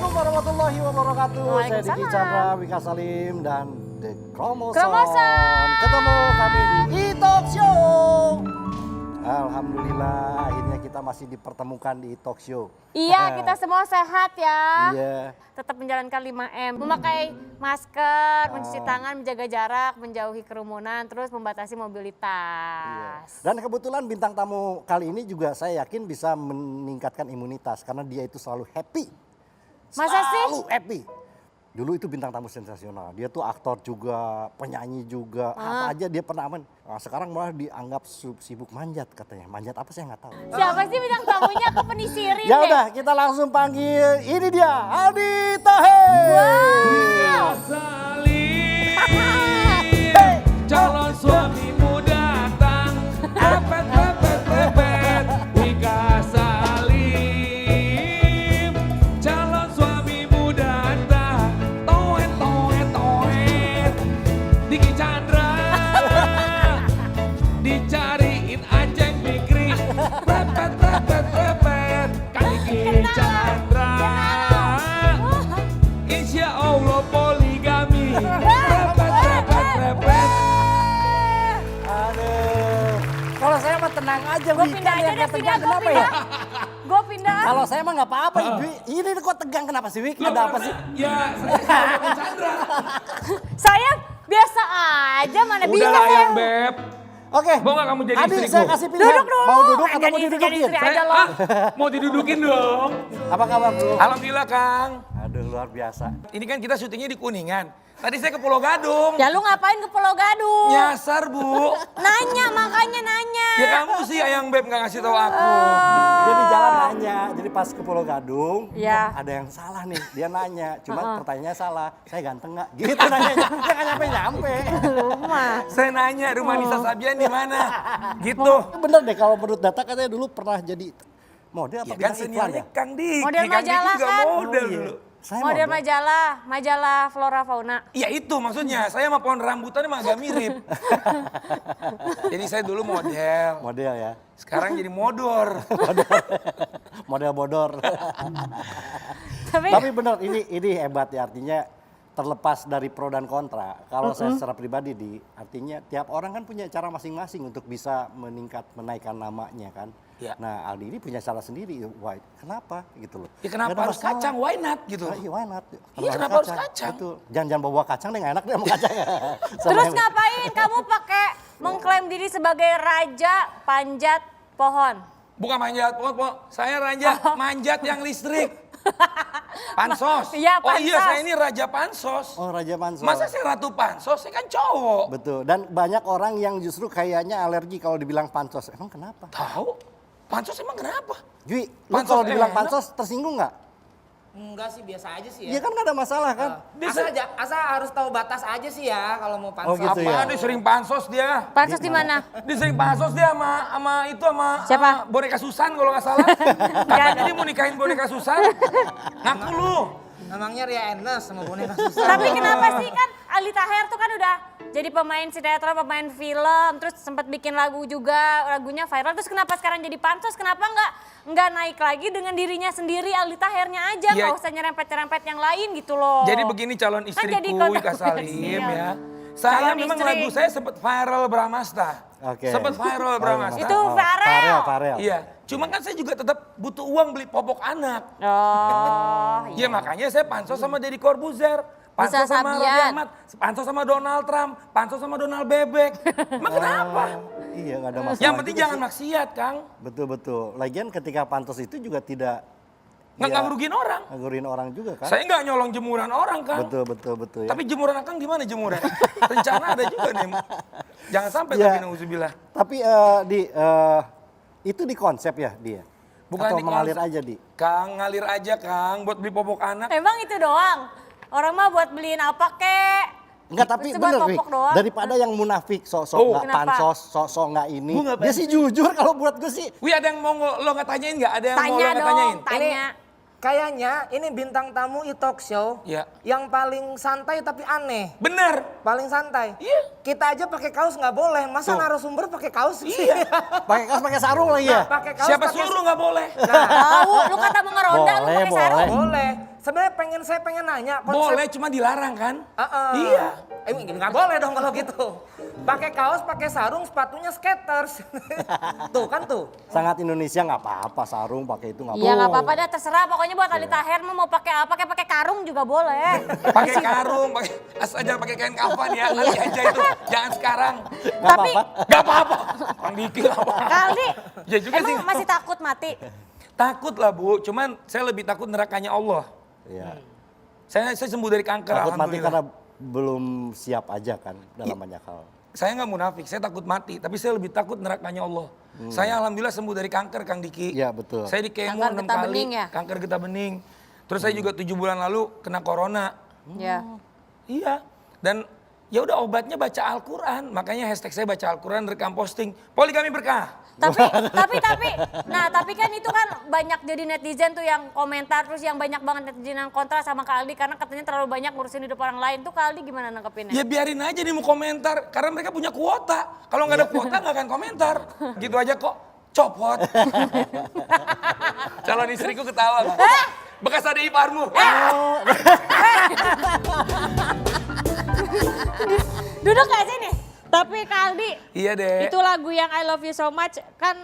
Assalamualaikum warahmatullahi wabarakatuh. Saya Diki Waalaikumsalam. Chandra, Wika Salim, dan The Kromoson. Kromoson. Ketemu kami di E-Talk Show. Alhamdulillah akhirnya kita masih dipertemukan di E-Talk Show. Iya, kita semua sehat ya. Iya. Tetap menjalankan 5M. Memakai masker, mencuci tangan, menjaga jarak, menjauhi kerumunan, terus membatasi Iya. mobilitas. Dan kebetulan bintang tamu kali ini juga saya yakin bisa meningkatkan imunitas karena dia itu selalu happy. Masa sih? Selalu happy. Dulu itu bintang tamu sensasional. Dia tuh aktor juga, penyanyi juga, apa aja dia pernah aman. Nah, sekarang malah dianggap sibuk manjat katanya. Manjat apa saya nggak tahu. Siapa sih bintang tamunya? Aku penisirin Ya deh. udah, kita langsung panggil. Ini dia, Aldi Taher. Salim, calon suamimu datang, pepet pepet pepet, Wika Salim, calon suamimu datang, toet toet toet, Diki Chandra, dicariin Aceng Fikri, pepet pepet pepet, Kak Diki Chandra. Insya Allah poligami. Repet, repet, repet. Aduh, kalau saya mah tenang aja. Gue Wika pindah aja yang deh, tegang. pindah, gue Kenapa ya? pindah. Gue pindah. Kalau saya mah nggak apa-apa. Ini kok tegang kenapa sih, Wik? Ada apa sih? Ya, saya Diki Chandra. Saya biasa aja, mana bisa Udah saya. yang Beb. Oke. Mau nggak kamu jadi Adi, istriku? saya kasih pilihan. Duduk dulu. Mau duduk atau Jadi mau istri, didudukin? jadi istri. Saya, Aja loh. mau didudukin dong. Apa kabar, bro? Alhamdulillah, Kang. Aduh, luar biasa. Ini kan kita syutingnya di Kuningan. Tadi saya ke Pulau Gadung. Ya lu ngapain ke Pulau Gadung? Nyasar, Bu. Nanya, makanya nanya. Ya kamu sih yang Beb nggak ngasih tahu aku. Dia di jalan nanya, jadi pas ke Pulau Gadung, Iya. ada yang salah nih. Dia nanya, cuma pertanyaannya salah. Saya ganteng nggak? Gitu nanyanya. Dia nggak nyampe-nyampe. Lu mah. Saya nanya rumah Nisa Sabian di mana? Gitu. Bener deh, kalau menurut data katanya dulu pernah jadi model apa Ya kan bintang iklan seniornya ya? Kang Diki. Model Kang Diki majalah juga kan? model Oh, iya. dulu. Saya Model majalah Flora Fauna. Ya itu maksudnya, saya sama pohon rambutan emang agak mirip. Jadi saya dulu model, Model ya. sekarang jadi modor. Model bodor. Tapi Tapi benar ini hebat ya, artinya terlepas dari pro dan kontra. Kalau saya secara pribadi artinya tiap orang kan punya cara masing-masing untuk bisa menaikkan namanya kan. Ya. Nah, Aldi ini punya cara sendiri. Why? Kenapa gitu loh? Ya kenapa Nggak ada harus masalah. kacang, why not gitu. Iya, why not? Iya, kenapa harus kacang? Betul. Jangan bawa kacang deh, nggak enak deh sama kacang. Sama terus yang- ngapain kamu pakai mengklaim diri sebagai raja panjat pohon? Bukan manjat, saya raja manjat yang listrik. Pansos. Iya, Oh iya, pansos. saya ini raja pansos. Oh, Raja Pansos. Masa saya ratu pansos, saya kan cowok. Betul. Dan banyak orang yang justru kayaknya alergi kalau dibilang pansos. Emang kenapa? Tahu? Pansos emang kenapa? Jui, lu Pansos kalau dibilang enak. pansos tersinggung nggak? Enggak sih, biasa aja sih Iya ya. kan nggak ada masalah kan? Asal harus tahu batas aja sih ya kalau mau Oh, pansos. gitu ya. Apaan dia sering pansos dia? Pansos di mana? Dia sering pansos dia sama Siapa? boneka Susan kalau nggak salah. Katanya dia mau nikahin boneka Susan. Ngaku lu. Namanya Ria Ernest sama boneka susah. Tapi kenapa sih kan Aldi Taher tuh kan udah jadi pemain sinetron, pemain film, terus sempat bikin lagu juga, lagunya viral. Terus kenapa sekarang jadi pansos? Kenapa nggak naik lagi dengan dirinya sendiri, Aldi Tahernya aja, Ya. nggak usah nyerempet-nyerempet yang lain gitu loh. Jadi begini calon Kan istriku jadi Wika kontroversial. Salim ya. Saya Calon memang istri. lagu saya sempat viral Bramasta. Oke. Sempat viral Bramasta. Itu Farel. Farel. Iya, cuma kan saya juga tetap butuh uang beli popok anak. Oh, Ya makanya saya pansos sama Deddy Corbuzier. Pansos Bisa sama Sabian. Raffi Ahmad, pansos sama Donald Trump, pansos sama Donald Bebek. Emang kenapa? Iya nggak ada masalah. Yang penting juga jangan sih. maksiat, Kang. Betul-betul. Lagian ketika pantos itu juga tidak Nggak ngerugiin orang. ngerugiin orang juga kan? Saya nggak nyolong jemuran orang, Kang. Betul ya. Tapi jemuran Kang gimana jemuran? Rencana ada juga nih. Jangan sampai Ya. tapi nauzubillah. Tapi itu di konsep ya dia? Bukan Atau di mengalir konsep. aja di? Kang, ngalir aja Kang buat beli popok anak. emang itu doang? Orang mah buat beliin apa kek? Enggak, tapi Terus buat bener Wik. popok doang. Daripada yang munafik, sok-sok Oh. nggak Kenapa? pansos, sok-sok nggak ini. Gua nggak Dia sih jujur kalau buat gue sih. Wih, ada yang mau lo nggak tanyain nggak? Ada yang mau lo Tanya nggak tanyain? dong, tanya. Kayaknya ini bintang tamu e-talk show Ya. yang paling santai tapi aneh. Bener. Paling santai. Iya. Kita aja pakai kaos nggak boleh. Masa narasumber pakai kaos sih? Iya. Pakai kaos pakai sarung lagi ya? Pakai kaos Siapa pakai- suruh nggak boleh? Nah, Tahu, lu kata mau ngeronda lu Boleh, pakai sarung. boleh. boleh. Sebenarnya saya pengen nanya. Boleh, cuma dilarang kan? Iya. Nggak boleh dong kalau gitu. Pakai kaos, pakai sarung, sepatunya skaters. Tuh kan tuh. Sangat Indonesia nggak apa-apa sarung pakai itu nggak apa-apa. Iya nggak apa-apa dah terserah pokoknya buat Aldi Taher mau pakai apa pakai karung juga boleh. Pakai karung, asal jangan pakai kain kafan ya, nanti aja itu. Jangan sekarang. Nggak Tapi apa-apa. Gak apa-apa. Bang Diki gak apa-apa. Kak Aldi Ya juga sih. emang masih takut mati? Takut lah Bu, cuman saya lebih takut nerakanya Allah. Iya. Saya sembuh dari kanker, Takut mati alhamdulillah. karena belum siap aja kan dalam banyak hal. Saya nggak munafik, saya takut mati, tapi saya lebih takut nerakanya Allah. Saya alhamdulillah sembuh dari kanker, Kang Diki. Iya betul. Saya di kemo Kanker 6 getah kali, bening ya? kanker getah bening. Terus saya juga 7 bulan lalu kena corona. Ya. Iya, dan ya udah obatnya baca Al-Quran. Makanya hashtag saya baca Al-Quran, rekam posting. Poligami berkah. Tapi kan itu kan banyak jadi netizen tuh yang komentar terus yang banyak banget netizen yang kontra sama Kak Aldi karena katanya terlalu banyak ngurusin hidup orang lain tuh Kak Aldi gimana nanggepinnya? Ya biarin aja nih mau komentar, karena mereka punya kuota. Kalau nggak ada kuota nggak akan komentar. Gitu aja kok, copot. Calon istriku ketawa. Bang. Bekas ada iparmu. Duduk gak sini? Tapi Kak Aldi, Iya deh. itu lagu yang I Love You So Much kan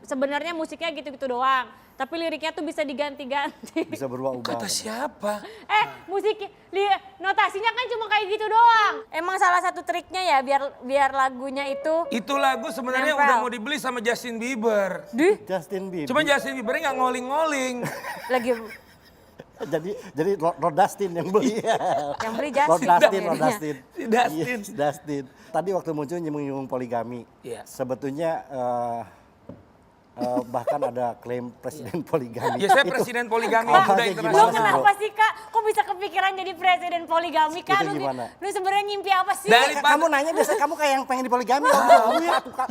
sebenarnya musiknya gitu-gitu doang. Tapi liriknya tuh bisa diganti-ganti. Bisa berubah-ubah. Kata siapa? Notasinya kan cuma kayak gitu doang. Emang salah satu triknya ya biar lagunya itu. Itu lagu sebenarnya Nempel. udah mau dibeli sama Justin Bieber. Justin Bieber. Cuma Justin Bieber nggak ngoling-ngoling. Lagi jadi Rod Dustin yang beli. yang beli Rod Justin. Dustin. Si Dustin. Iya, si Dustin. Tadi waktu muncul nyinggung poligami. Iya. Sebetulnya bahkan ada klaim presiden poligami. Ya saya Itu- presiden poligami Oh, udah kayak internasional. Lu gimana sih, kenapa sih Kak? Kok bisa kepikiran jadi presiden poligami Kak? Itu gimana? Lu sebenarnya ngimpi apa sih? Dari- Kamu nanya biasa kamu kayak yang pengen dipoligami. Kamu ya, tuh, Kak.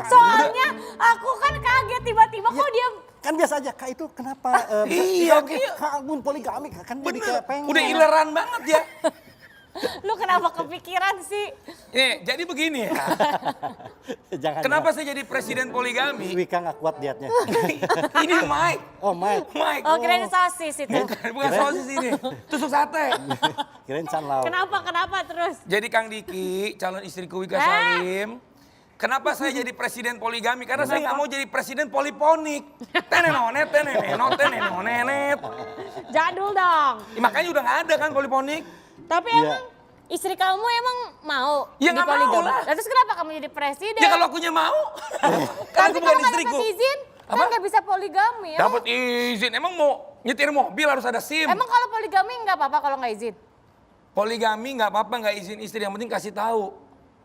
Soalnya aku kan kaget tiba-tiba kok dia Kan biasa aja, Kak itu kenapa Iya, Kak Agun poligami kan jadi Bener, kayak pengen. udah ileran banget ya. lu kenapa kepikiran sih? Nih, jadi begini ya. Jangan. Kenapa saya jadi presiden poligami? Wika nggak kuat dietnya? Ini Mike. Oh, Mike. Mike. Oh kirain sosis itu. Bukan sosis ini. Tusuk sate. Kirain Sanlau. Kenapa terus? Jadi Kang Diki, calon istriku Wika Salim. Kenapa saya jadi presiden poligami? Karena saya nggak mau jadi presiden poliponik. Tenenonet, tenenonet. Jadul dong. Makanya udah nggak ada kan poliponik. Tapi Iya. emang istri kamu emang mau Ya nggak mau dipoligami? lah. Terus kenapa kamu jadi presiden? Ya kalau akunya mau. Kan Tapi aku bukan kalau nggak istriku. dapat izin, kan Apa? nggak bisa poligami ya? Dapat izin. Emang mau nyetir mobil harus ada SIM. Emang kalau poligami nggak apa-apa kalau nggak izin? Poligami nggak apa-apa, nggak izin istri. Yang penting kasih tahu.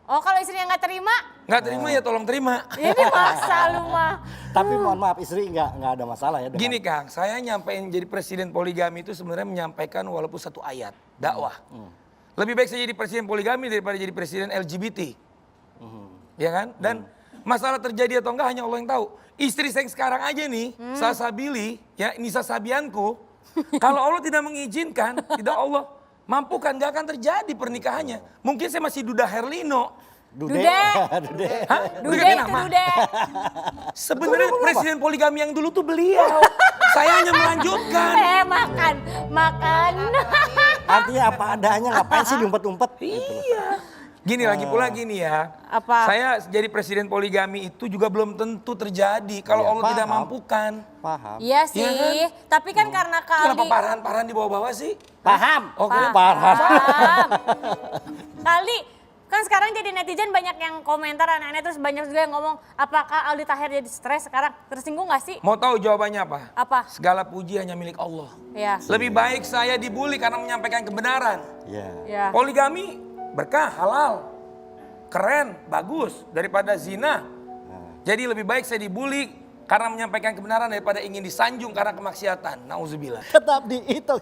Oh kalau istrinya nggak terima, Nggak terima ya tolong terima. ini masa lu mah. Tapi mohon maaf istri nggak ada masalah ya. dengan- Gini Kang, saya nyampein jadi presiden poligami itu sebenarnya menyampaikan walaupun satu ayat, dakwah. Lebih baik saya jadi presiden poligami daripada jadi presiden LGBT. Ya kan? Dan masalah terjadi atau enggak hanya Allah yang tahu. Istri saya yang sekarang aja nih, Sasabili, ya Nisa Sabianku, kalau Allah tidak mengizinkan, tidak Allah mampukan, gak akan terjadi pernikahannya. Mungkin saya masih Duda Herlino. Dude. Dude. Dude. Hah? Dude ganti itu dude. Sebenarnya presiden poligami yang dulu tuh beliau. Saya hanya melanjutkan. Makan. Artinya apa adanya, ngapain sih diumpet-umpet? Iya. Gini lagi pula gini ya. Apa? Saya jadi presiden poligami itu juga belum tentu terjadi kalau Iya, Allah tidak paham. mampukan. Paham. Iya sih, Iya tapi kan karena Kenapa Kaldi. parahan-parahan di bawah-bawah sih? Paham. Oke. Paham. Paham. Kaldi, kan sekarang jadi netizen banyak yang komentar aneh-aneh terus banyak juga yang ngomong apakah Aldi Taher jadi stres sekarang? Tersinggung gak sih? Mau tahu jawabannya apa? Apa? Segala puji hanya milik Allah. Ya. Lebih baik saya dibully karena menyampaikan kebenaran. Iya. Ya. Poligami berkah, halal, keren, bagus daripada zina. Jadi lebih baik saya dibully karena menyampaikan kebenaran daripada ingin disanjung karena kemaksiatan. Nauzubillah. Tetap di itu.